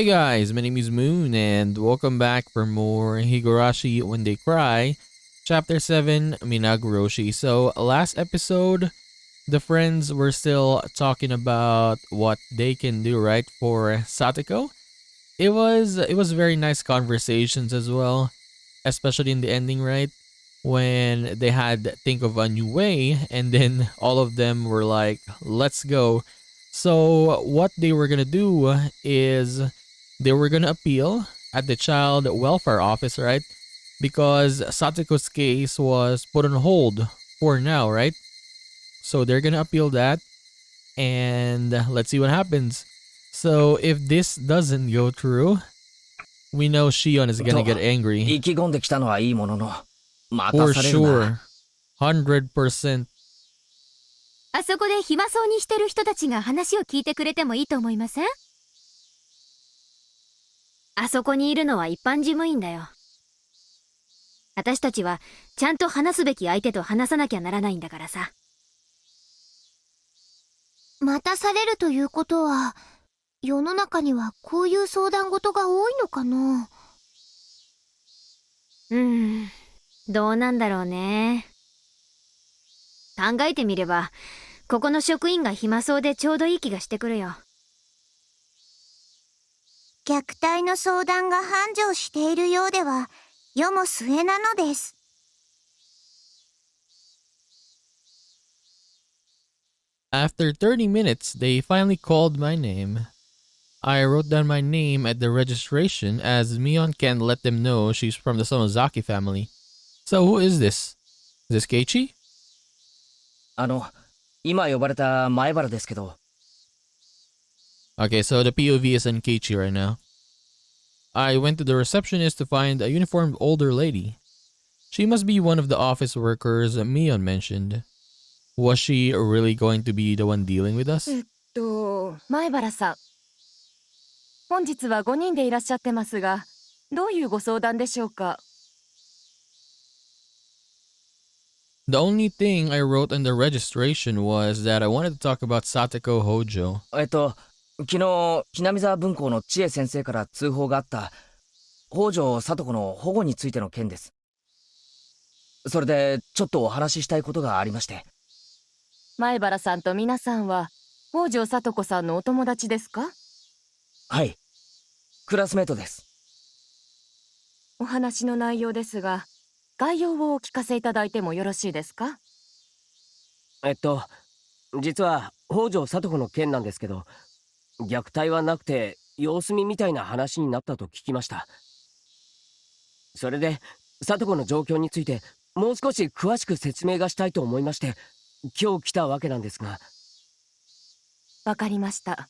Hey guys, my name is Moon and welcome back for more Higurashi When They Cry, Chapter 7, Minagoroshi. So last episode, the friends were still talking about what they can do, right, for Satoko. It was very nice conversations as well, especially in the ending, right? When they had think of a new way and then all of them were like, let's go. So what they were gonna do is they were gonna appeal at the child welfare office, right? Because Satoko's case was put on hold for now, right? So they're gonna appeal that and let's see what happens. So if this doesn't go through, we know Shion is gonna get angry. 意気込んできたのはいいものの、待た For されるな。 sure. 100%. あそこで暇そうにしてる人たちが話を聞いてくれてもいいと思いません？あそこにいるのは一般事務員だよ。私たちはちゃんと話すべき相手と話さなきゃならないんだからさ。待たされるということは、世の中にはこういう相談事が多いのかな？どうなんだろうね。考えてみれば、ここの職員が暇そうでちょうどいい気がしてくるよ。虐待の相談が繁盛しているようでは、世も末なのです。After 30 minutes, they finally called my name. I wrote down my name at the registration as Mion can't let them know she's from the Sonozaki family. So who is this? Is this Keiichi? 今呼ばれた前原ですけど。 Okay, so the POV is on Keiichi right now. I went to the receptionist to find a uniformed older lady. She must be one of the office workers Mion mentioned. Was she really going to be the one dealing with us? 前原さん。本日は5人でいらっしゃってますが、どういうご相談でしょうか？ The only thing I wrote in the registration was that I wanted to talk about Satoko Hojo. 昨日、ひなみ沢分校の千恵先生から通報があった、北条聡子の保護についての件です。それで、ちょっとお話ししたいことがありまして。前原さんと皆さんは、北条聡子さんのお友達ですか？はい。クラスメートです。お話の内容ですが、概要をお聞かせいただいてもよろしいですか？実は北条聡子の件なんですけど、虐待はなくて様子見みたいな話になったと聞きました。それで聡子の状況についてもう少し詳しく説明がしたいと思いまして、今日来たわけなんですが。わかりました。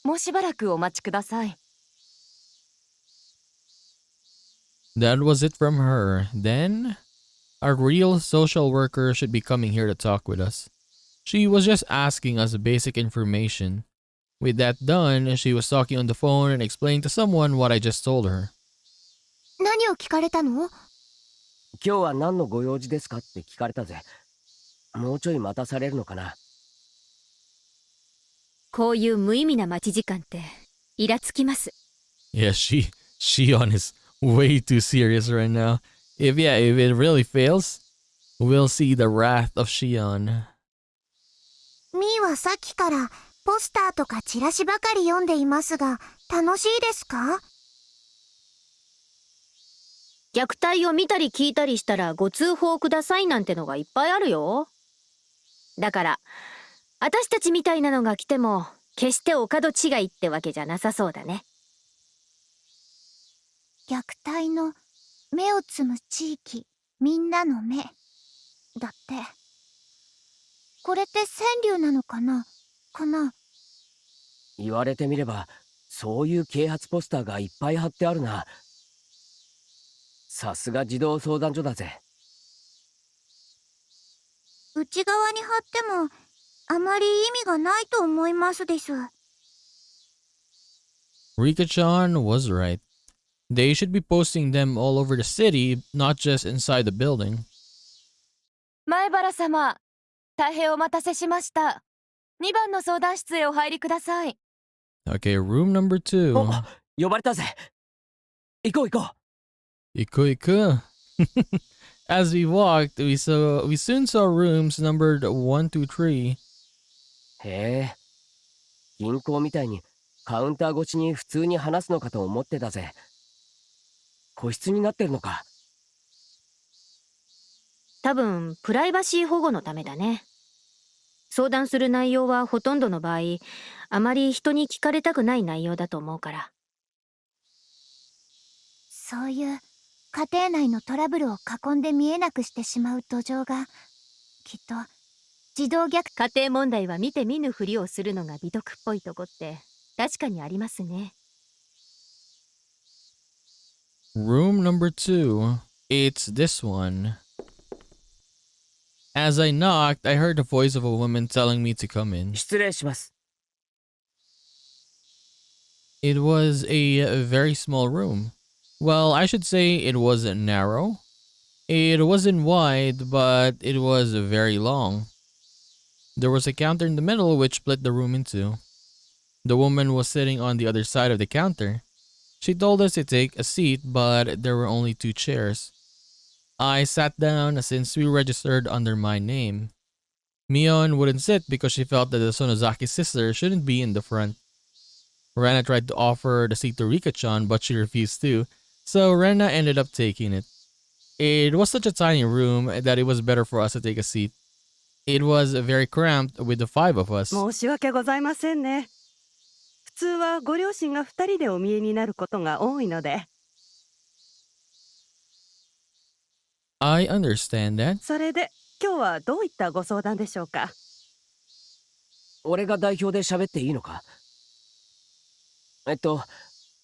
もうしばらくお待ちください。That was it from her. Then, our real social worker should be coming here to talk with us. She was just asking us basic information. With that done, she was talking on the phone and explaining to someone what I just told her. 何を聞かれたの？今日は何のご用事ですかって聞かれたぜ。もうちょい待たされるのかな。こういう無意味な待ち時間ってイラつきます。Yeah, Shion is way too serious right now. If it really fails, we'll see the wrath of Shion. みーはさっきからポスターとかチラシばかり読んでいますが、楽しいですか？虐待を見たり聞いたりしたらご通報くださいなんてのがいっぱいあるよ。だから、私たちみたいなのが来ても、決してお門違いってわけじゃなさそうだね。虐待の目をつむ地域、みんなの目。だって。これって川柳なのかな？言われてみれば、そういう啓発ポスターがいっぱい貼ってあるな。さすが児童相談所だぜ。内側に貼ってもあまり意味がないと思いますです。Rika-chan was right. They should be posting them all over the city, not just inside the building. 前原様、大変お待たせしました。2番の相談室へお入りください。Okay, room number 2. お、呼ばれたぜ。行こう行こ Iku. As we walked, we soon saw rooms numbered 1 to 3. う。へえ。銀行みたいにカウンター越しに普通に話すのかと思ってたぜ。個室になってるのか。多分プライバシー保護のためだね。相談する内容はほとんどの場合、あまり人に聞かれたくない内容だと思うから。そういう家庭内のトラブルを囲んで見えなくしてしまう土壌がきっと児童虐家庭問題は見て見ぬふりをするのが美徳っぽいとこって確かにありますね。Room number 2. It's this one. As I knocked, I heard the voice of a woman telling me to come in. 失礼します。 It was a very small room. Well, I should say it wasn't narrow. It wasn't wide, but it was very long. There was a counter in the middle which split the room in two. The woman was sitting on the other side of the counter. She told us to take a seat, but there were only 2 chairs. I sat down since we registered under my name. Mion wouldn't sit because she felt that the Sonozaki sister shouldn't be in the front. Rena tried to offer the seat to Rika-chan, but she refused to, so Rena ended up taking it. It was such a tiny room that it was better for us to take a seat. It was very cramped with the 5 of us. 申し訳ございませんね。普通はご両親が2人でお見えになることが多いので。I understand that. それで今日はどういったご相談でしょうか。俺が代表で喋っていいのか。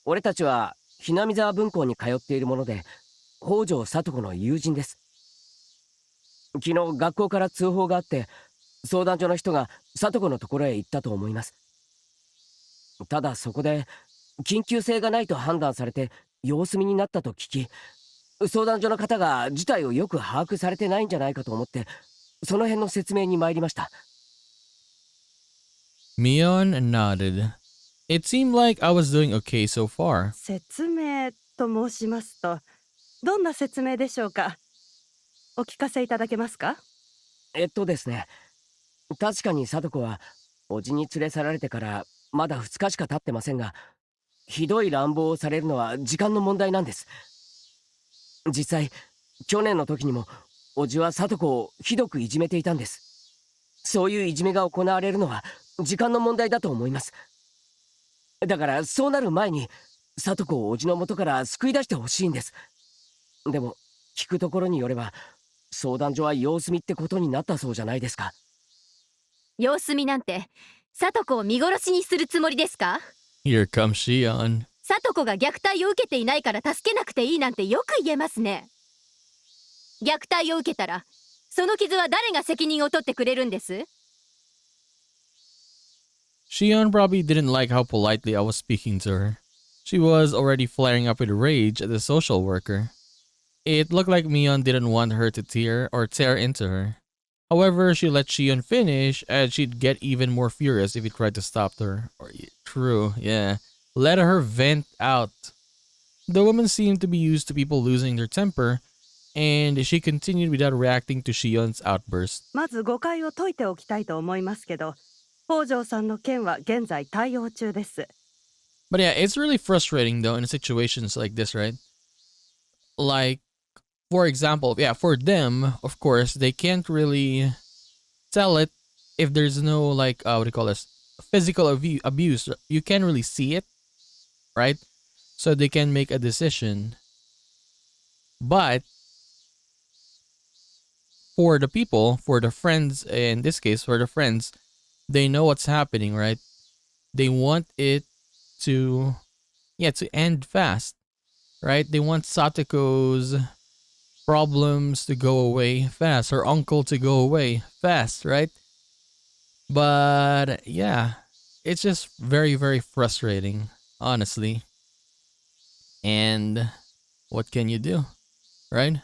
俺たちはひなみ沢分校に通っているもので、北条聡子の友人です。昨日学校から通報があって、相談所の人が聡子のところへ行ったと思います。ただそこで緊急性がないと判断されて様子見になったと聞き、相談所の方が事態をよく把握されてないんじゃないかと思って、その辺の説明に参りました。Mion nodded. It seemed like I was doing okay so far. 説明と申しますと、どんな説明でしょうか。お聞かせいただけますか。ですね、確かに聡子はおじに連れ去られてからまだ2日しか経ってませんが、ひどい乱暴をされるのは時間の問題なんです。実際去年の時にもおじは聡子をひどくいじめていたんです。そういういじめが行われるのは時間の問題だと思います。だからそうなる前に聡子をおじの元から救い出してほしいんです。でも聞くところによれば相談所は様子見ってことになったそうじゃないですか。様子見なんて聡子を見殺しにするつもりですか。 Here comes Shion. 聡子が虐待を受けていないから助けなくていいなんてよく言えますね。虐待を受けたらその傷は誰が責任を取ってくれるんです。 Shion probably didn't like how politely I was speaking to her. She was already flaring up with rage at the social worker. It looked like Mion didn't want her to tear into her. However, she let Shion finish, and she'd get even more furious if he tried to stop her. True, yeah. Let her vent out. The woman seemed to be used to people losing their temper, and she continued without reacting to Shion's outburst. まず誤解を解いておきたいと思いますけど、北条さんの件は現在対応中です。 But yeah, it's really frustrating though in situations like this, right? Like, for example, yeah, for them, of course, they can't really tell it if there's no, like, what do you call this? Physical abuse. You can't really see it, right? So they can make a decision. But for the people, for the friends, in this case, for the friends, they know what's happening, right? They want it to end fast, right? They want Satoko's problems to go away fast, her uncle to go away fast, right? But yeah, it's just very, very frustrating, honestly. And what can you do, right?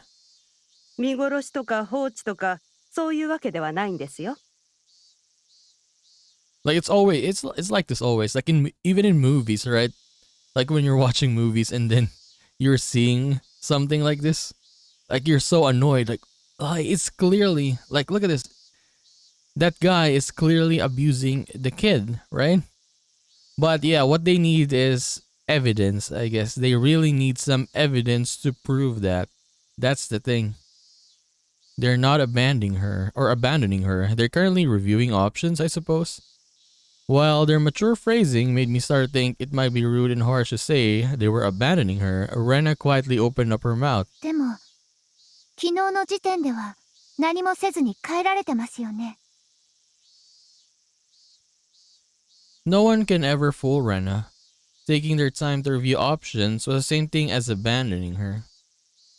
見殺しとか放置とかそういうわけではないんですよ。Like it's like this always. Like even in movies, right? Like when you're watching movies and then you're seeing something like this, like you're so annoyed. Like, it's clearly like, look at this. That guy is clearly abusing the kid, right? But yeah, what they need is evidence, I guess. They really need some evidence to prove that. That's the thing. They're not abandoning her. They're currently reviewing options, I suppose. While their mature phrasing made me start to think it might be rude and harsh to say they were abandoning her, Rena quietly opened up her mouth. でも、昨日の時点では何もせずに帰られてますよね。No one can ever fool Rena. Taking their time to review options was the same thing as abandoning her.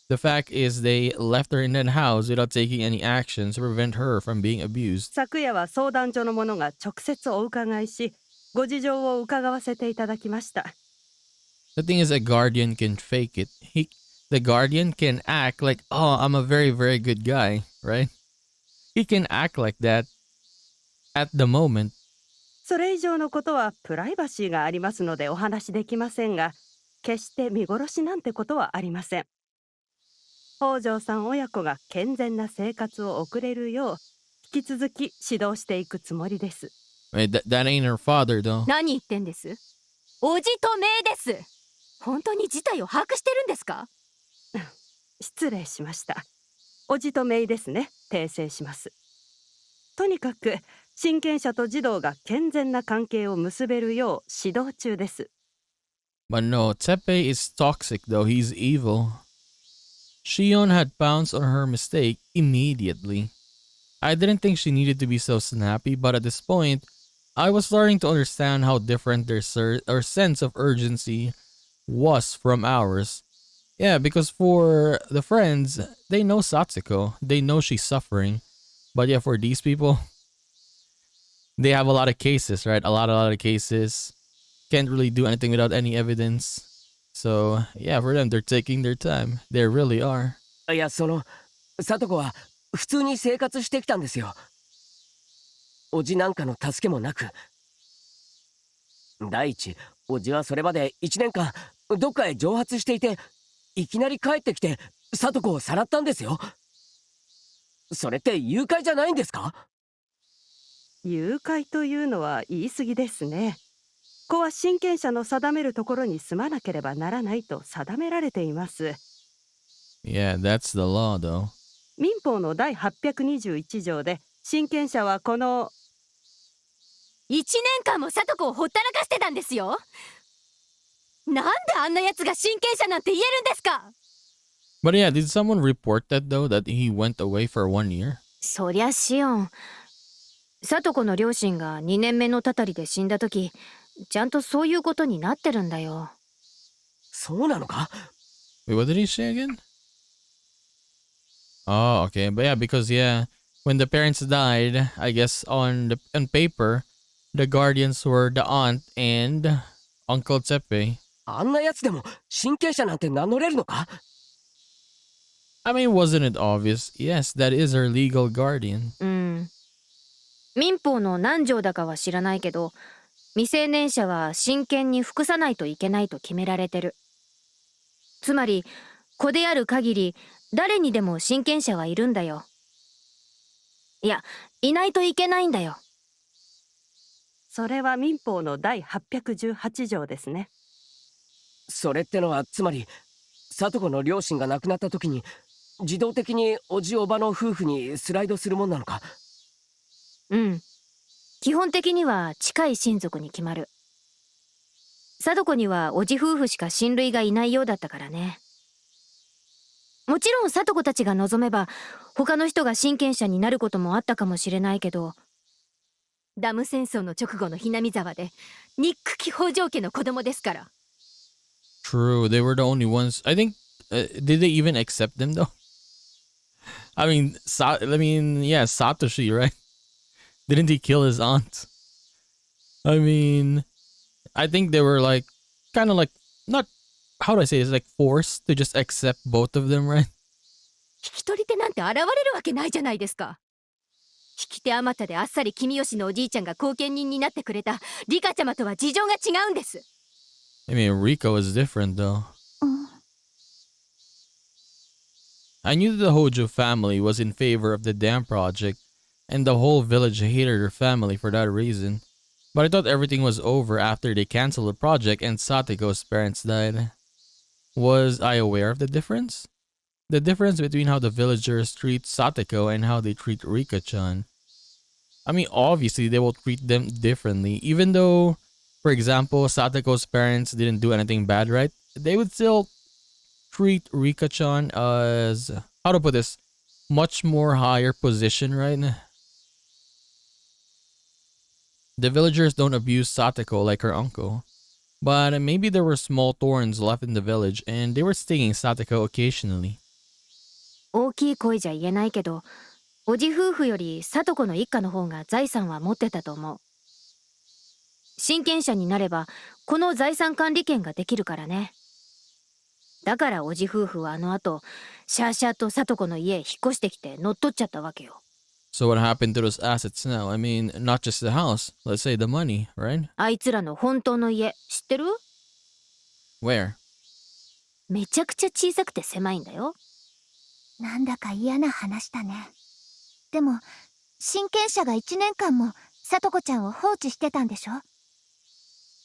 The fact is they left her in that house without taking any actions to prevent her from being abused. 昨夜は相談所の者が直接お伺いし、ご事情を伺わせていただきました。The thing is, a guardian can fake it. The guardian can act like, oh, I'm a very, very good guy, right? He can act like that at the moment. それ以上のことはプライバシーがありますのでお話しできませんが、決して見殺しなんてことはありません。北条さん親子が健全な生活を送れるよう、引き続き指導していくつもりです。Wait, that ain't her father, though. 何言ってんです？おじとめいです。本当に事態を把握してるんですか？失礼しました。おじとめいですね。訂正します。とにかく親権者と児童が健全な関係を結べるよう指導中です。But no, Teppei is toxic, though. He's evil. Shion had pounced on her mistake immediately. I didn't think she needed to be so snappy, but at this point, I was starting to understand how different their sense of urgency was from ours. Yeah, because for the friends, they know Satoko. They know she's suffering. But yeah, for these people, they have a lot of cases, right? A lot of cases. Can't really do anything without any evidence. So, yeah, for them, they're taking their time. They really are. いや、聡子は普通に生活してきたんですよ。おじなんかの助けもなく。第一、おじはそれまで1年間どっかへ蒸発していて、いきなり帰ってきて聡子をさらったんですよ。それって誘拐じゃないんですか？誘拐というのは言い過ぎですね。子は親権者の定めるところに住まなければならないと定められています。Yeah, that's the law, though. 民法の第821条で親権者はこの1年間も聡子をほったらかしてたんですよ。なんであんな奴が親権者なんて言えるんですか？ But yeah, did someone report that, though, that he went away for 1 year? そりゃシオン。聡子の両親が2年目のたたりで死んだ時、ちゃんとそういうことになってるんだよ。そうなのか？ Wait, what did he say again? Oh, okay. But yeah, because yeah, when the parents died, I guess on paper, the guardians were the aunt and Uncle Teppei. あんなやつでも親権者なんて名乗れるのか？ I mean, wasn't it obvious? Yes, that is her legal guardian. 民法の何条だかは知らないけど、未成年者は親権に服さないといけないと決められてる。つまり、子である限り、誰にでも親権者はいるんだよ。いや、いないといけないんだよ。それは民法の第818条ですね。それってのはつまり聡子の両親が亡くなった時に自動的におじおばの夫婦にスライドするもんなのか？基本的には近い親族に決まる。貞子にはおじ夫婦しか親類がいないようだったからね。もちろん貞子たちが望めば他の人が親権者になることもあったかもしれないけど、ダム戦争の直後のひなみ沢でニック騎北条家の子供ですから。True, they were the only ones. I think, did they even accept them though? I mean, yeah, Satoshi, right? Didn't he kill his aunt? I mean, I think they were like, kind of like, not, how do I say this, like forced to just accept both of them, right? 引き取り手なんて現れるわけないじゃないですか。引き手あまたであっさり君吉のおじいちゃんが後見人になってくれたリカちゃまとは事情が違うんです。 I mean, Rico is different though. うん。 I knew that the Hojo family was in favor of the dam project, and the whole village hated her family for that reason. But I thought everything was over after they canceled the project and Satoko's parents died. Was I aware of the difference? The difference between how the villagers treat Satoko and how they treat Rika-chan. I mean, obviously they will treat them differently. Even though, for example, Satoko's parents didn't do anything bad, right? They would still treat Rika-chan as, how to put this, much more higher position, right? The villagers don't abuse Satoko like her uncle. But maybe there were small thorns left in the village and they were stinging Satoko occasionally. 大きい声じゃ言えないけど、おじ夫婦より聡子の一家の方が財産は持ってたと思う。親権者になればこの財産管理権ができるからね。だからおじ夫婦はあの後シャーシャーと聡子の家へ引っ越してきて乗っ取っちゃったわけよ。So what happened to those assets now? I mean, not just the house. Let's say the money, right? あいつらの本当の家知ってる？ Where? めちゃくちゃ小さくて狭いんだよ。なんだか嫌な話だね。でも親権者が1年間も聡子ちゃんを放置してたんでしょ？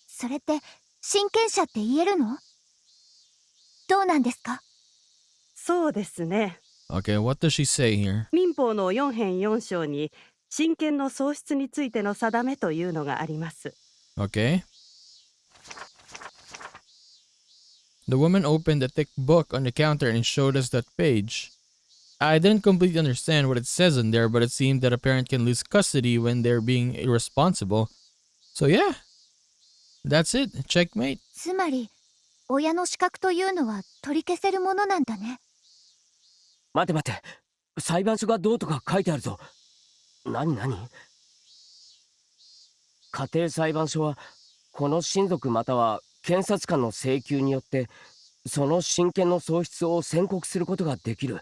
それって親権者って言えるの？どうなんですか？そうですね。 Okay, what does she say here? 民法の4編4章に親権の喪失についての定めというのがあります。 Okay. The woman opened a thick book on the counter and showed us that page. I didn't completely understand what it says in there, but it seemed that a parent can lose custody when they're being irresponsible. So yeah, that's it. Checkmate. つまり親の資格というのは取り消せるものなんだね。待て待て、裁判所がどうとか書いてあるぞ。何家庭裁判所はこの親族または検察官の請求によってその親権の喪失を宣告することができる。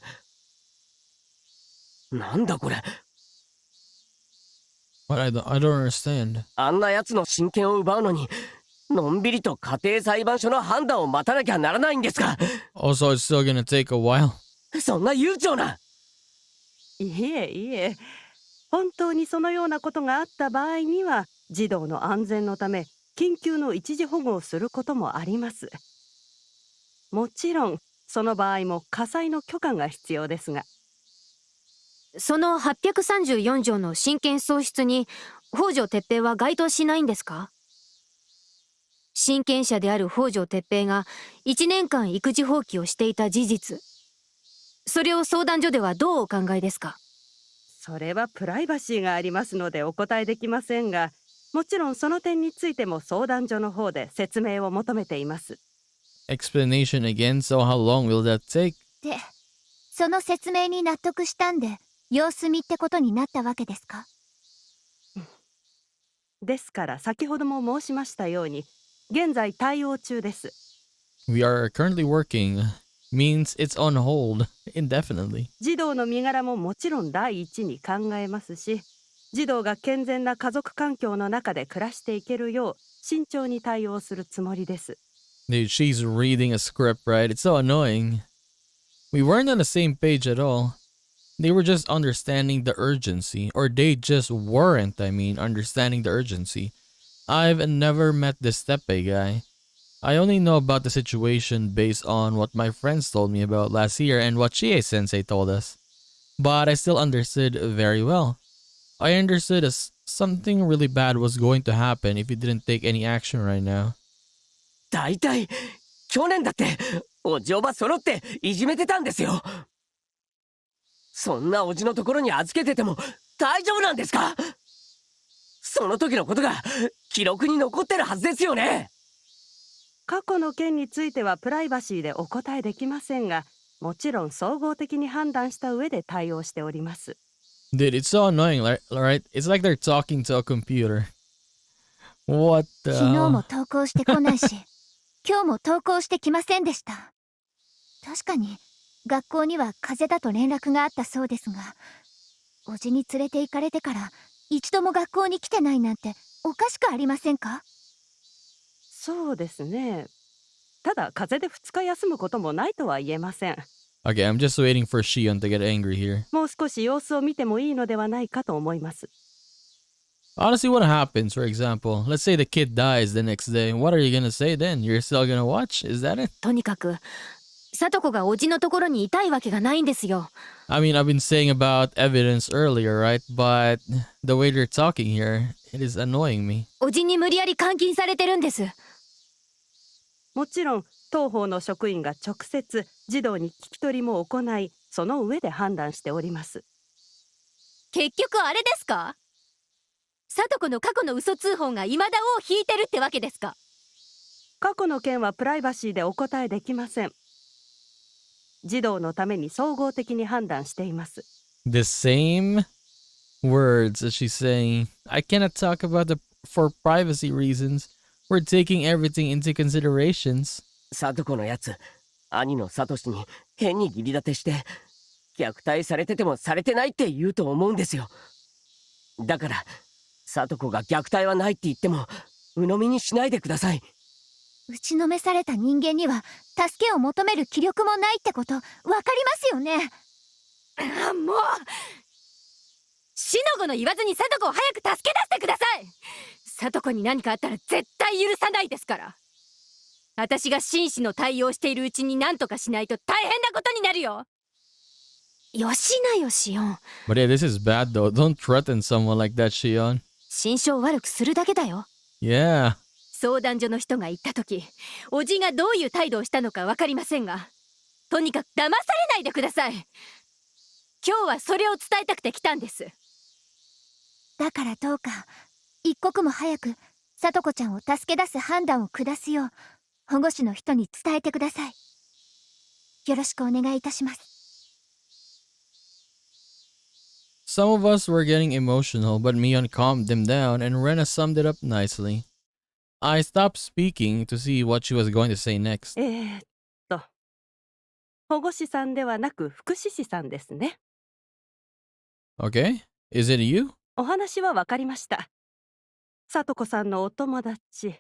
なんだこれ。 What? I don't understand. あんなやつの親権を奪うのにのんびりと家庭裁判所の判断を待たなきゃならないんですか。 Also, it's still gonna take a while. そんな悠長な。いえ、本当にそのようなことがあった場合には児童の安全のため緊急の一時保護をすることもあります。もちろんその場合も家裁の許可が必要ですが。その834条の親権喪失に北条哲平は該当しないんですか？親権者である北条哲平が1年間育児放棄をしていた事実、それを相談所ではどうお考えですか？それはプライバシーがありますのでお答えできませんが、もちろんその点についても相談所の方で説明を求めています。 Explanation again, so how long will that take? で、その説明に納得したんで様子見ってことになったわけですか？ですから先ほども申しましたように現在対応中です。 We are currently working. Means it's on hold indefinitely. 児童の身柄ももちろん第一に考えますし、児童が健全な家族環境の中で暮らしていけるよう慎重に対応するつもりです。 Dude, she's reading a script, right? It's so annoying. We weren't on the same page at all. They were just understanding the urgency. Or they just weren't, understanding the urgency. I've never met this Teppei guy. I only know about the situation based on what my friends told me about last year and what Chie-sensei told us. But I still understood very well. I understood as something really bad was going to happen if you didn't take any action right now. だいたい去年だっておじおば揃っていじめてたんですよ。そんなおじのところに預けてても大丈夫なんですか？その時のことが記録に残ってるはずですよね。過去の件についてはプライバシーでお答えできませんが、もちろん総合的に判断した上で対応しております。 Dude, it's so annoying, right? It's like they're talking to a computer. What the 昨日 hell? も投稿してこないし今日も投稿してきませんでした。確かに学校には風邪だと連絡があったそうですが、おじに連れて行かれてから一度も学校に来てないなんておかしくありませんか？そうですね。ただ風邪で2日休むこともないとは言えません。 Okay, I'm just waiting for Shion to get angry here. もう少し様子を見てもいいのではないかと思います。 Honestly, what happens, for example? Let's say the kid dies the next day. What are you gonna say then? You're still gonna watch? Is that it? とにかく聡子がおじのところにいたいわけがないんですよ。 I mean, I've been saying about evidence earlier, right? But the way they're talking here, it is annoying me. おじに無理やり監禁されてるんです。もちろん当方の職員が直接児童に聞き取りも行い、その上で判断しております。結局あれですか？聡子の過去の嘘通報が今田を引いてるってわけですか？過去の件はプライバシーでお答えできません。児童のために総合的に判断しています。 The same words as she's saying, I cannot talk about the for privacy reasons. We're taking everything into considerations. サトコのやつ、兄のサトシに変に義理立てして虐待されててもされてないって言うと思うんですよ。だからサトコが虐待はないって言っても鵜呑みにしないでください。打ちのめされた人間には助けを求める気力もないってことわかりますよね。もうしのごの言わずに聡子を早く助け出してください。聡子に何かあったら絶対許さないですから。私が真摯の対応しているうちに何とかしないと大変なことになるよ。よしなよしおん。 But yeah, this is bad though. Don't threaten someone like that, Shion. 心象悪くするだけだよ。 Yeah. 相談所の人が言った時、おじがどういう態度をしたのか分かりませんが、とにかく騙されないでください。今日はそれを伝えたくて来たんです。だからどうか一刻も早く聡子ちゃんを助け出す判断を下すよう保護司の人に伝えてください。よろしくお願いいたします。 Some of us were getting emotional, but Mion calmed them down and Rena summed it up nicely. I stopped speaking to see what she was going to say next. 保護士さんではなく福祉士さんですね。 Okay? Is it you? お話は分かりました。聡子さんのお友達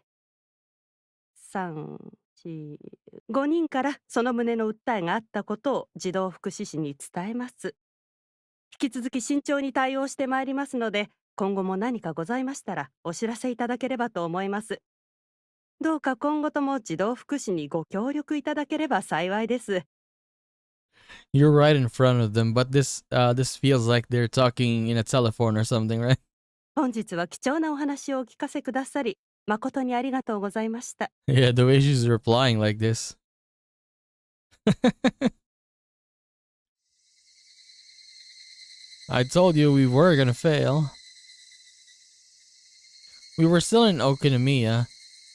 3、4、5人からその旨の訴えがあったことを児童福祉士に伝えます。引き続き慎重に対応してまいりますので、今後も何かございましたらお知らせいただければと思います。どうか今後とも児童福祉にご協力いただければ幸いです。 You're right in front of them, but this feels like they're talking in a telephone or something, right? 本日は貴重なお話をお聞かせくださり誠にありがとうございました。 Yeah, the way she's replying like this. I told you we were gonna fail. We were still in Okinomiya.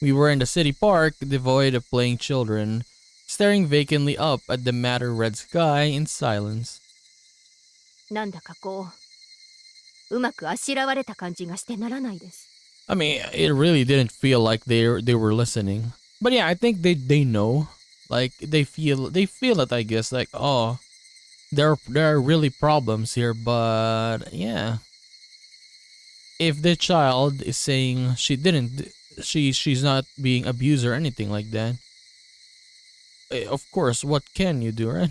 We were in the city park, devoid of playing children, staring vacantly up at the matter red sky in silence. なんだかこう、うまくあしらわれた感じがしてならないです。 I mean, it really didn't feel like they were listening. But yeah, I think they know. Like they feel it, I guess, like, oh, there are really problems here, but yeah. If the child is saying she's not being abused or anything like that, of course, what can you do, right?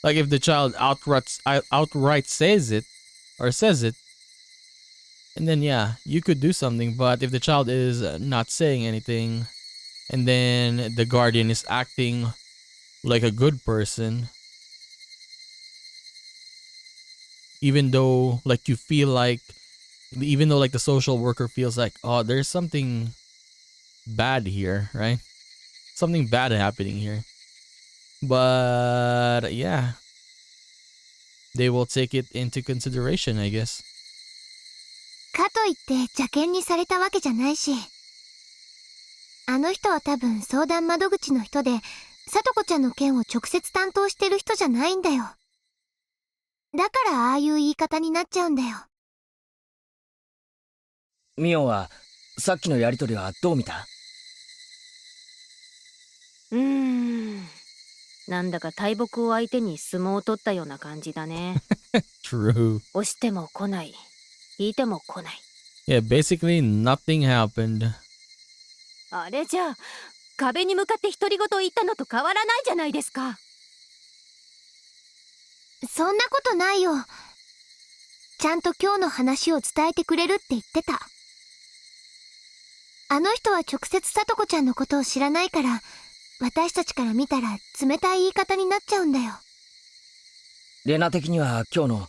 Like if the child outright says it, and then yeah, you could do something. But if the child is not saying anything, and then the guardian is acting like a good person, even though like the social worker feels like, oh, there's something bad here, right? Something bad happening here. But yeah, they will take it into consideration, I guess. かといって邪険にされたわけじゃないし、あの人は多分相談窓口の人で聡子ちゃんの件を直接担当してる人じゃないんだよ。だからああいう言い方になっちゃうんだよ。ミオンはさっきのやりとりはどう見た？なんだか大木を相手に相撲を取ったような感じだね。True. 押しても来ない。引いても来ない。Yeah, basically nothing happened. あれじゃあ壁に向かって独り言言ったのと変わらないじゃないですか。そんなことないよ。ちゃんと今日の話を伝えてくれるって言ってた。あの人は直接さとこちゃんのことを知らないから、私たちから見たら冷たい言い方になっちゃうんだよ。レナ的には今日の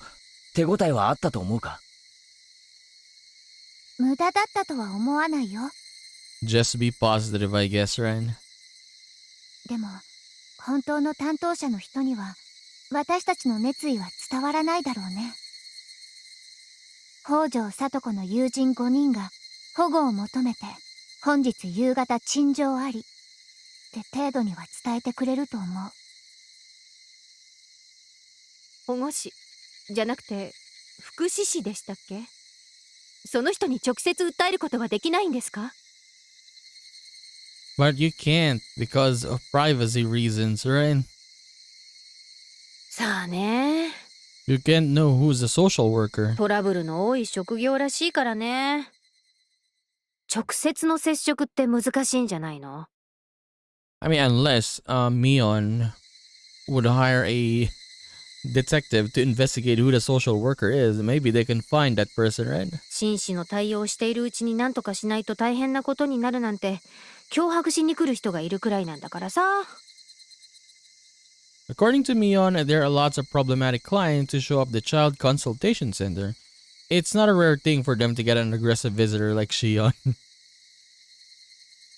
手応えはあったと思うか？無駄だったとは思わないよ。 Just be positive, I guess, Ren. でも本当の担当者の人には私たちの熱意は伝わらないだろうね。北条聡子の友人5人が保護を求めて本日夕方陳情ありって程度には伝えてくれると思う。保護士じゃなくて福祉士でしたっけ？その人に直接訴えることはできないんですか？ But you can't because of privacy reasons, Ren. さあね。 You can't know who's the social worker. トラブルの多い職業らしいからね。直接の接触って難しいんじゃないの？ I mean, unless Mion would hire a detective to investigate who the social worker is, maybe they can find that person, right? 紳士の対応をしているうちに何とかしないと大変なことになるなんて脅迫しに来る人がいるくらいなんだからさ。 According to Mion, there are lots of problematic clients who show up the child consultation center. It's not a rare thing for them to get an aggressive visitor like Shion.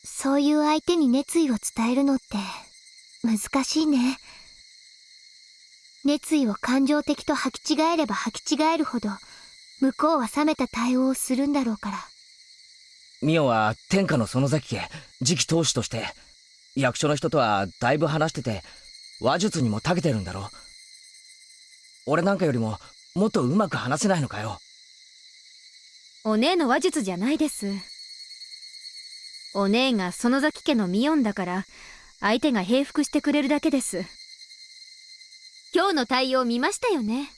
そういう相手に熱意を伝えるのって難しいね。熱意を感情的と履き違えれば履き違えるほど向こうは冷めた対応をするんだろうから。ミオは天下の園崎家次期当主として役所の人とはだいぶ話してて話術にも長けてるんだろ。俺なんかよりももっとうまく話せないのかよ。お姉の話術じゃないです。お姉が園崎家のミヨンだから相手が平服してくれるだけです。今日の対応見ましたよね。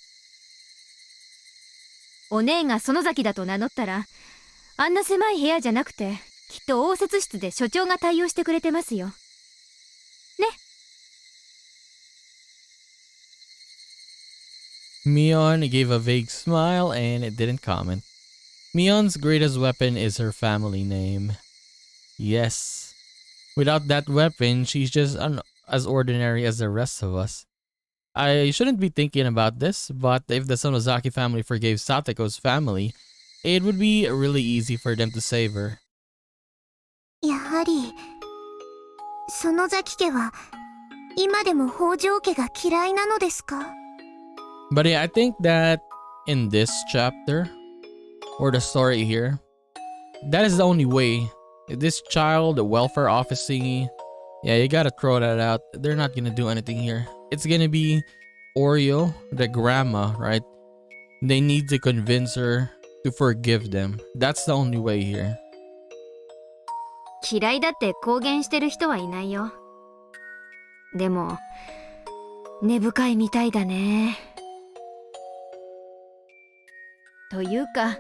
お姉が園崎だと名乗ったらあんな狭い部屋じゃなくてきっと応接室で所長が対応してくれてますよね。Mion gave a vague smile and didn't comment. Mion's greatest weapon is her family name. Yes. Without that weapon, she's just as ordinary as the rest of us. I shouldn't be thinking about this, but if the Sonozaki family forgave Satoko's family, it would be really easy for them to save her. やはり園崎家は今でも北条家が嫌いなのですか？ But yeah, I think that in this chapter, or the story here, that is the only way. This child welfare office thingy, yeah, you gotta throw that out. They're not gonna do anything here. It's gonna be Oreo, the grandma, right? They need to convince her to forgive them. That's the only way here. 嫌いだって公言してる人はいないよ。でも根深いみたいだね。というか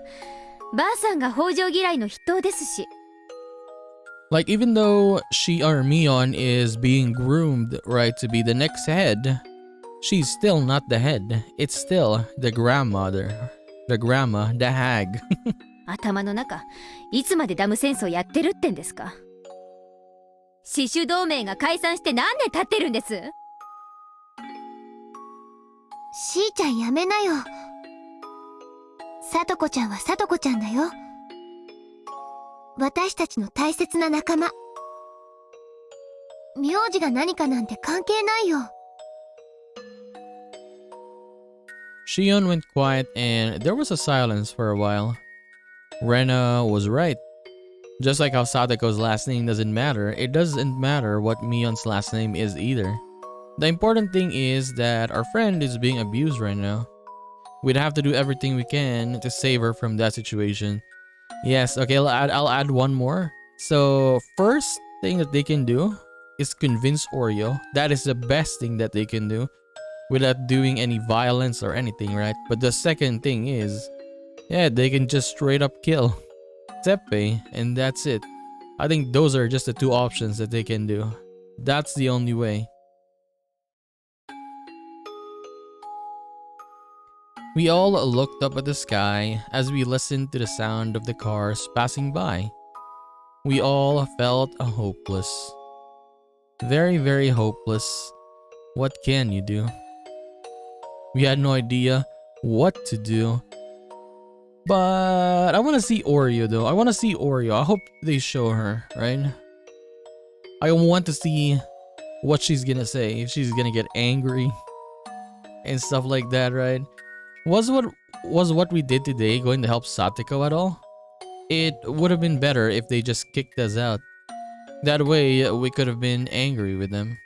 ばあさんが北条嫌いの筆頭ですし。 Like, even though she or Mion is being groomed, right, to be the next head, she's still not the head. It's still the grandmother, the grandma, the hag. 頭の中いつまでダム戦争やってるってんですか。死守同盟が解散して何年経ってるんです。しーちゃんやめなよ。さとこちゃんはさとこちゃんだよ。私たちの大切な仲間。名字が何かなんて関係ないよ。Shion went quiet and there was a silence for a while. Rena was right. Just like how Satoko's last name doesn't matter, it doesn't matter what Mion's last name is either. The important thing is that our friend is being abused right now. We'd have to do everything we can to save her from that situation. Yes, okay, I'll add one more. So, first thing that they can do is convince Oreo. That is the best thing that they can do. without doing any violence or anything, right? But the second thing is, yeah, they can just straight up kill Teppei and that's it. I think those are just the two options that they can do. That's the only way. We all looked up at the sky as we listened to the sound of the cars passing by. We all felt hopeless. Very, very hopeless. What can you do? We had no idea what to do. But I want to see Oreo though. I want to see Oreo. I hope they show her, right? I want to see what she's gonna say. If she's gonna get angry and stuff like that, right? Was what we did today going to help Satoko at all? It would have been better if they just kicked us out. That way we could have been angry with them.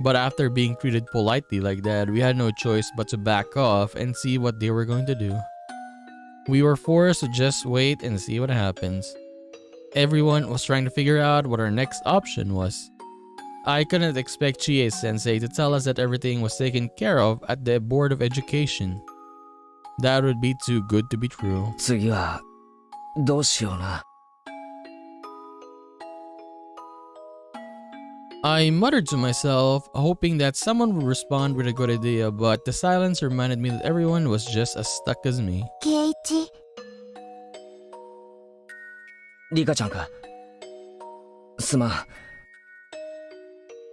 But after being treated politely like that, we had no choice but to back off and see what they were going to do. We were forced to just wait and see what happens. Everyone was trying to figure out what our next option was. I couldn't expect Chie-sensei to tell us that everything was taken care of at the Board of Education. That would be too good to be true. 次はどうしような。 I muttered to myself, hoping that someone would respond with a good idea, but the silence reminded me that everyone was just as stuck as me. 圭一、リカちゃんか。すまん。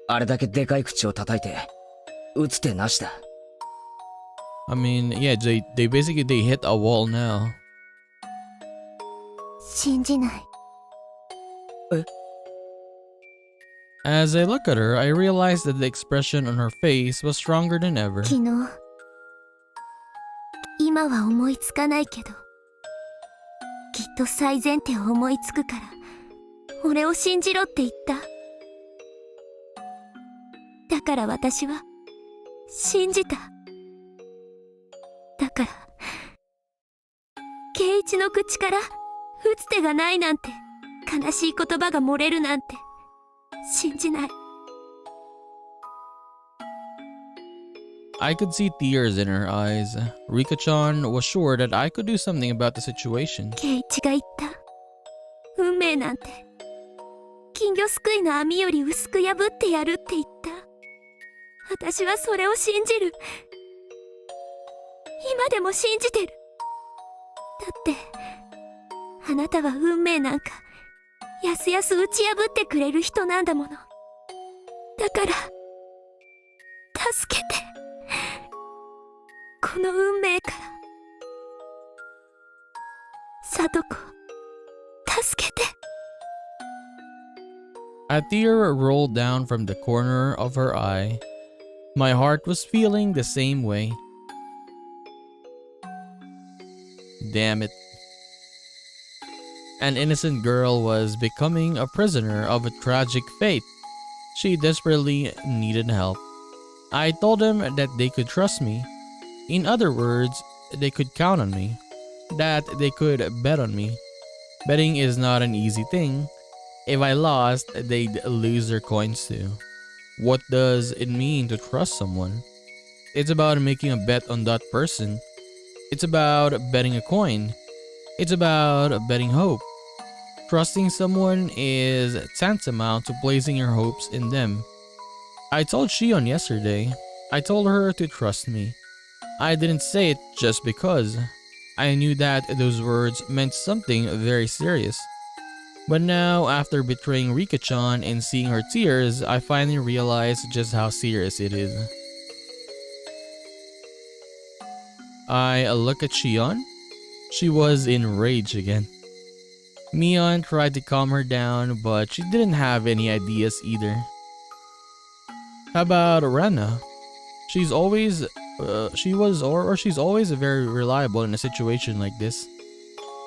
あれだけでかい口を叩いて打つ手なしだ。 I mean, yeah, they basically hit a wall now. 信じない。 As I look at her, I realized that the expression on her face was stronger than ever. 昨日、今は思いつかないけど、きっと最前提思いつくから、俺を信じろって言った。だから私は信じた。だから圭一の口から打つ手がないなんて、悲しい言葉が漏れるなんて信じない。 I could see tears in her eyes. Rika-chan was sure that I could do something about the situation. 圭一が言った。運命なんて金魚すくいの網より薄く破ってやるって言った。私はそれを信じる。今でも信じてる。だってあなたは運命なんかやすやす打ち破ってくれる人なんだもの。だから助けて、この運命から。里子、助けて。 A tear rolled down from the corner of her eye. My heart was feeling the same way. Damn it. An innocent girl was becoming a prisoner of a tragic fate. She desperately needed help. I told them that they could trust me. In other words, they could count on me. That they could bet on me. Betting is not an easy thing. If I lost, they'd lose their coins too. What does it mean to trust someone? It's about making a bet on that person. It's about betting a coin. It's about betting hope. Trusting someone is tantamount to placing your hopes in them. I told Shion yesterday. I told her to trust me. I didn't say it just because. I knew that those words meant something very serious. But now, after betraying Rika-chan and seeing her tears, I finally realized just how serious it is. I look at Shion. She was enraged again. Mion tried to calm her down, but she didn't have any ideas either. How about Rena? She's always she's always very reliable in a situation like this.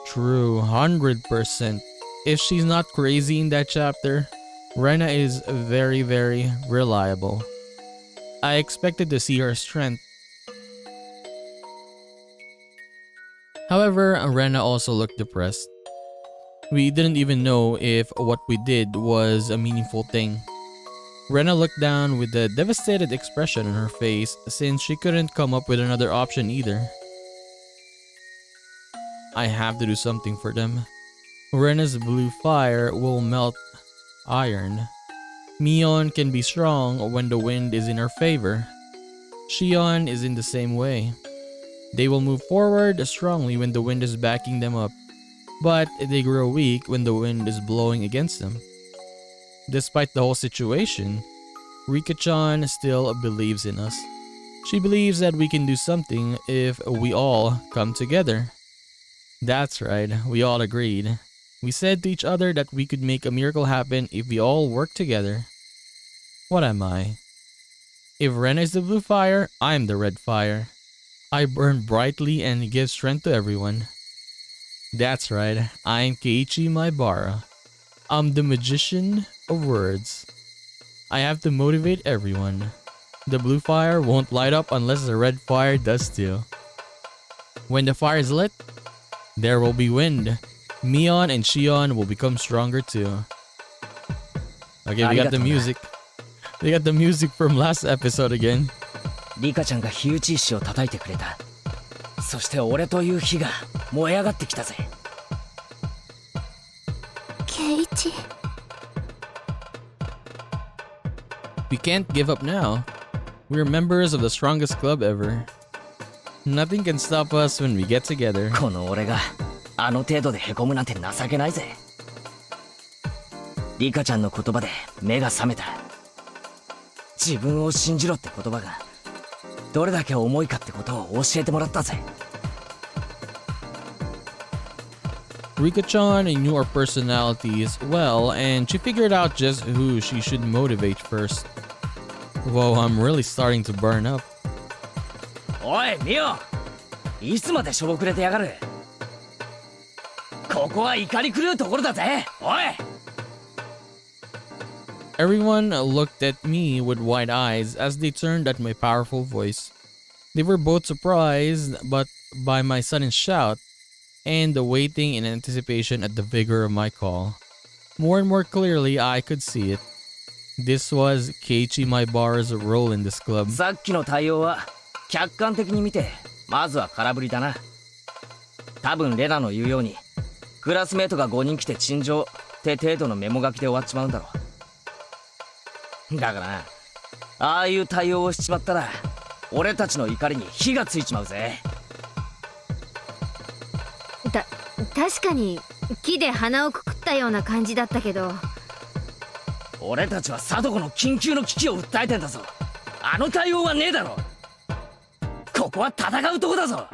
True, 100%. If she's not crazy in that chapter, Rena is very, very reliable. I expected to see her strength. However, Rena also looked depressed. We didn't even know if what we did was a meaningful thing. Rena looked down with a devastated expression on her face since she couldn't come up with another option either. I have to do something for them. Rena's blue fire will melt iron. Mion can be strong when the wind is in her favor. Shion is in the same way. They will move forward strongly when the wind is backing them up, but they grow weak when the wind is blowing against them. Despite the whole situation, Rika-chan still believes in us. She believes that we can do something if we all come together. That's right, we all agreed. We said to each other that we could make a miracle happen if we all work together. What am I? If Rena is the blue fire, I'm the red fire. I burn brightly and give strength to everyone. That's right, I'm Keiichi Maibara. I'm the magician of words. I have to motivate everyone. The blue fire won't light up unless the red fire does too. When the fire is lit, there will be wind. Mion and Shion will become stronger too. Okay, we got the music. We got the music from last episode again. リカちゃんが火打ち石を叩いてくれた。そして俺という火が燃え上がってきたぜ。ケイチ。We can't give up now. We're members of the strongest club ever. Nothing can stop us when we get together. この俺があの程度でへこむなんて情けないぜ。リカちゃんの言葉で目が覚めた。自分を信じろって言葉がどれだけ重いかってことを教えてもらったぜ。Rika-chan knew our personalities well, and she figured out just who she should motivate first. Whoa, I'm really starting to burn up. おいミオ、いつまでしょぼくれてやがる。ここは怒り狂うところだぜ。おい。Everyone looked at me with wide eyes as they turned at my powerful voice. They were both surprised by my sudden shout and waiting in anticipation at the vigor of my call. More and more clearly, I could see it. This was Keiichi Maibara's role in this club. さっきの対応は客観的に見てまずは空振りだな。多分レナの言うようにクラスメートが5人来て陳情って程度のメモ書きで終わっちまうんだろう。だからな、ああいう対応をしちまったら俺たちの怒りに火がついちまうぜ。確かに木で鼻をくくったような感じだったけど、俺たちは貞子の緊急の危機を訴えてんだぞ。あの対応はねえだろ。ここは戦うとこだぞ。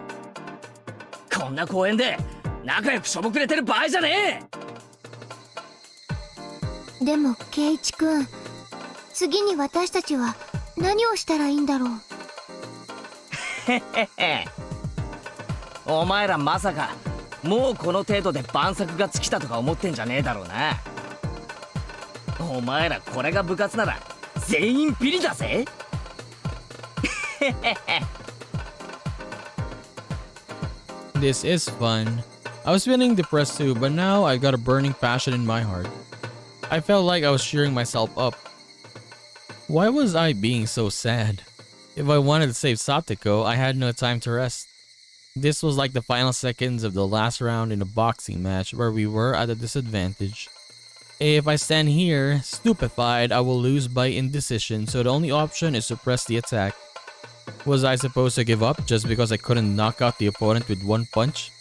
こんな公園で仲良くしょぼくれてる場合じゃねえ。でもケイチくん、次に私たちは何をしたらいいんだろう。へへへ。お前らまさかもうこの程度で晩作が尽きたとか思ってんじゃねえだろうな。お前らこれが部活なら全員ビリだぜ。へへへ。This is fun. I was feeling depressed too, but now I got a burning passion in my heart. I felt like I was cheering myself up. Why was I being so sad? If I wanted to save Satoko, I had no time to rest. This was like the final seconds of the last round in a boxing match where we were at a disadvantage. If I stand here, stupefied, I will lose by indecision, so the only option is to press the attack. Was I supposed to give up just because I couldn't knock out the opponent with one punch?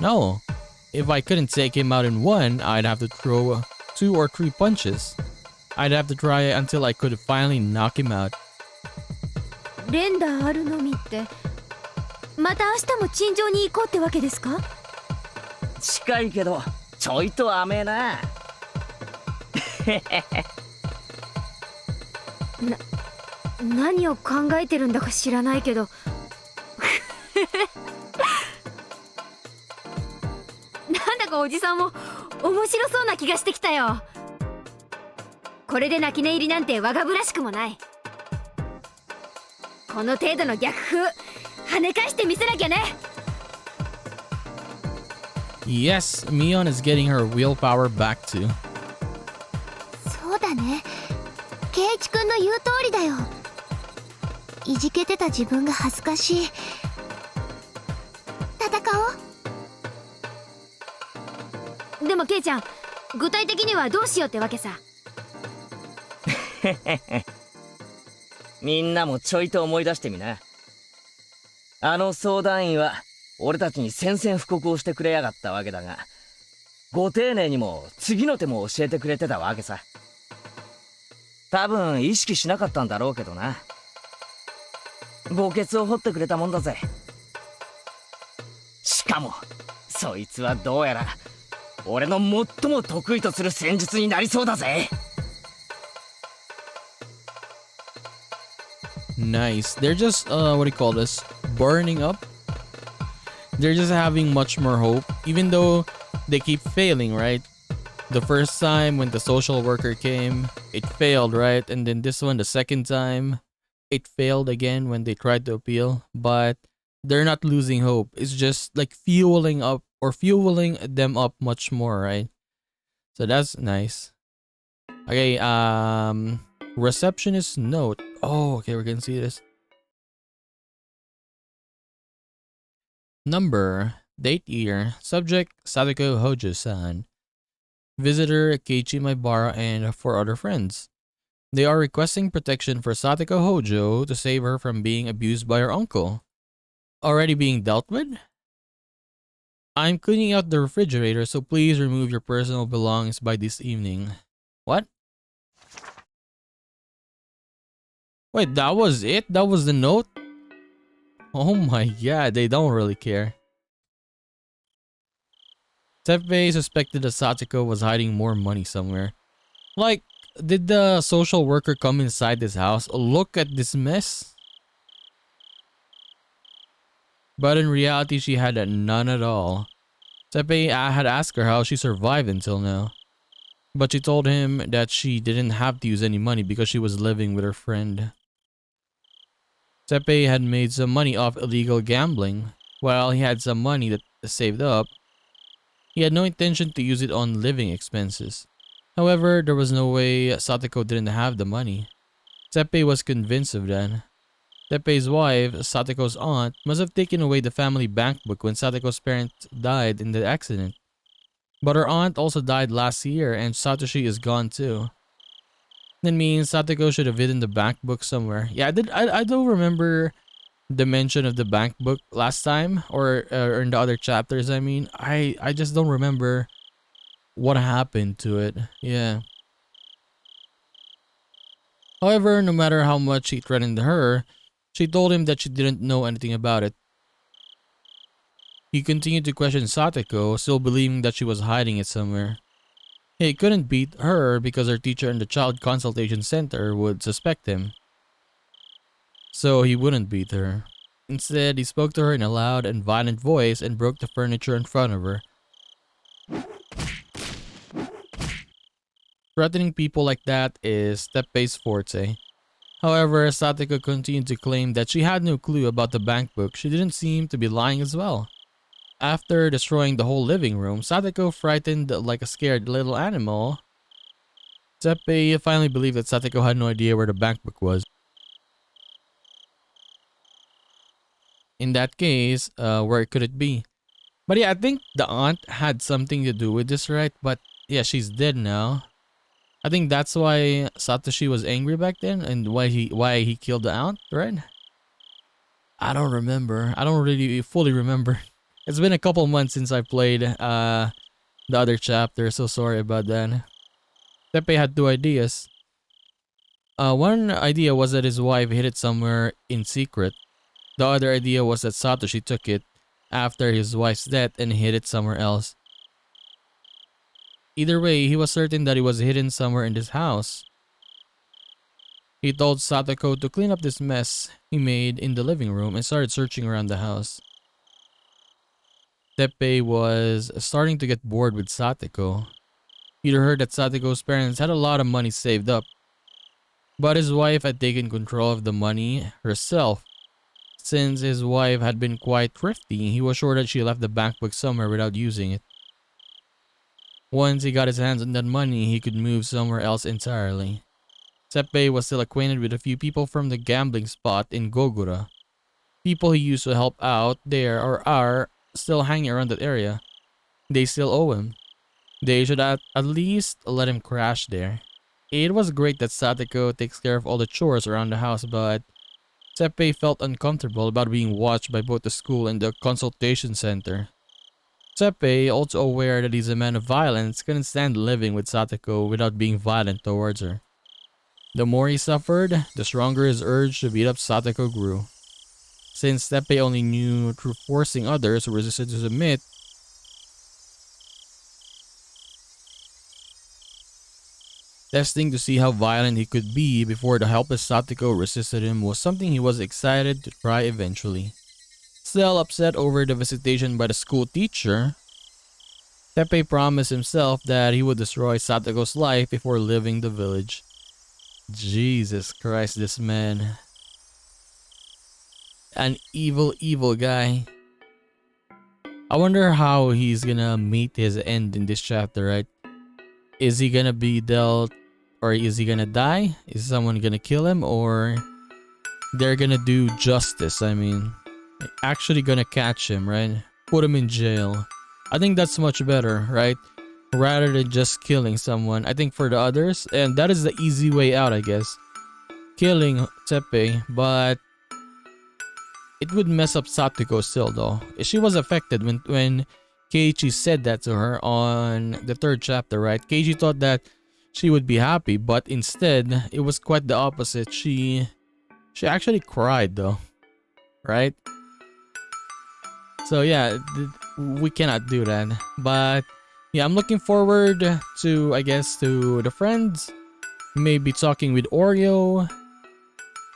No. If I couldn't take him out in one, I'd have to throw 2 or 3 punches. I'd have to try until I could finally knock him out. 連打あるのみってまた明日も陳情に行こうってわけですか？近いけどちょいと甘えな。何を考えてるんだか知らないけどなんだかおじさんも面白そうな気がしてきたよ。これで泣き寝入りなんて我がぶらしくもない。この程度の逆風跳ね返してみせなきゃね。 Yes, Mion is getting her willpower back too. そうだね。圭一君の言う通りだよ。いじけてた自分が恥ずかしい。戦おう。でもケイちゃん、具体的にはどうしようってわけさ。みんなもちょいと思い出してみな。あの相談員は俺たちに宣戦布告をしてくれやがったわけだが、ご丁寧にも次の手も教えてくれてたわけさ。多分意識しなかったんだろうけどな。墓穴を掘ってくれたもんだぜ。しかもそいつはどうやら俺の最も得意とする戦術になりそうだぜ。Nice. They're just what do you call this? Burning up. They're just having much more hope, even though they keep failing, right? The first time when the social worker came, it failed, right? And then this one, the second time, it failed again when they tried to appeal. But they're not losing hope. It's just like fueling them up much more, right? So that's nice. Okay, receptionist note. Oh, okay, we're gonna see this. Number, date year, subject Satoko Hojo-san, visitor Keiichi Maibara, and 4 other friends. They are requesting protection for Satoko Hojo to save her from being abused by her uncle. Already being dealt with? I'm cleaning out the refrigerator, so please remove your personal belongings by this evening. What? Wait, that was it? That was the note? Oh my god, they don't really care. Teppei suspected that Satoko was hiding more money somewhere. Like, did the social worker come inside this house? Look at this mess. But in reality, she had none at all. Teppei had asked her how she survived until now. But she told him that she didn't have to use any money because she was living with her friend. Teppei had made some money off illegal gambling. While he had some money that saved up, he had no intention to use it on living expenses. However, there was no way Satoko didn't have the money. Teppei was convinced of that. Teppei's wife, Satoko's aunt, must have taken away the family bank book when Satoko's parents died in the accident. But her aunt also died last year and Satoshi is gone too. That means Satoko should have hidden the bank book somewhere. Yeah, I don't remember the mention of the bank book last time or in the other chapters. I mean, I just don't remember what happened to it. Yeah. However, no matter how much he threatened her, she told him that she didn't know anything about it. He continued to question Satoko, still believing that she was hiding it somewhere. He couldn't beat her because her teacher in the child consultation center would suspect him. So he wouldn't beat her. Instead, he spoke to her in a loud and violent voice and broke the furniture in front of her. Threatening people like that is Teppei's forte. However, Satoko continued to claim that she had no clue about the bank book. She didn't seem to be lying as well. After destroying the whole living room, Satoko frightened like a scared little animal. Teppei finally believed that Satoko had no idea where the bank book was. In that case, where could it be? But yeah, I think the aunt had something to do with this, right? But yeah, she's dead now. I think that's why Satoshi was angry back then and why he killed the aunt, right? I don't remember. I don't really fully remember. It's been a couple months since I played the other chapter, so sorry about that. Teppei had 2 ideas. One idea was that his wife hid it somewhere in secret. The other idea was that Satoshi took it after his wife's death and hid it somewhere else. Either way, he was certain that it was hidden somewhere in this house. He told Satoko to clean up this mess he made in the living room and started searching around the house. Teppei was starting to get bored with Satoko. He'd heard that Satoko's parents had a lot of money saved up, but his wife had taken control of the money herself. Since his wife had been quite thrifty, he was sure that she left the bank book somewhere without using it. Once he got his hands on that money, he could move somewhere else entirely. Teppei was still acquainted with a few people from the gambling spot in Gogura. People he used to help out there or are still hanging around that area. They still owe him. They should at least let him crash there. It was great that Satoko takes care of all the chores around the house, but Teppei felt uncomfortable about being watched by both the school and the consultation center. Teppei, also aware that he's a man of violence, couldn't stand living with Satoko without being violent towards her. The more he suffered, the stronger his urge to beat up Satoko grew. Since Teppei only knew through forcing others who resisted to submit, testing to see how violent he could be before the helpless Satoko resisted him was something he was excited to try eventually. Still upset over the visitation by the school teacher, Teppei promised himself that he would destroy Satoko's life before leaving the village. Jesus Christ, this man. An evil, evil guy. I wonder how he's gonna meet his end in this chapter, right? Is he gonna be dealt, or is he gonna die? Is someone gonna kill him, or they're gonna do justice? I mean, actually gonna catch him, right? Put him in jail. I think that's much better, right? Rather than just killing someone. I think for the others, and that is the easy way out, I guess. Killing Teppei, but it would mess up Satoko still though. She was affected when Keiichi said that to her on the 3rd chapter, right? Keiichi thought that she would be happy, but instead, it was quite the opposite. She actually cried though, right? So yeah, we cannot do that. But yeah, I'm looking forward to, I guess, to the friends. Maybe talking with Oreo.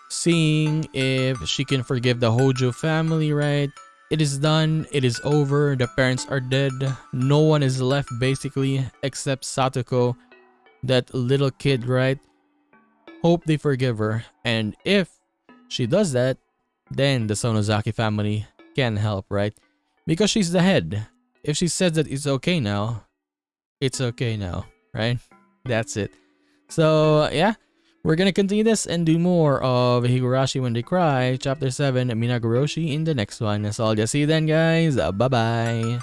Seeing if she can forgive the Hojo family, right? It is done. It is over. The parents are dead. No one is left basically except Satoko. That little kid, right? Hope they forgive her. And if she does that, then the Sonozaki family can help, right? Because she's the head. If she says that it's okay now, it's okay now, right? That's it. So, yeah. We're gonna continue this and do more of Higurashi When They Cry, Chapter 7, Minagoroshi in the next one. So I'll just see you then, guys. Bye-bye.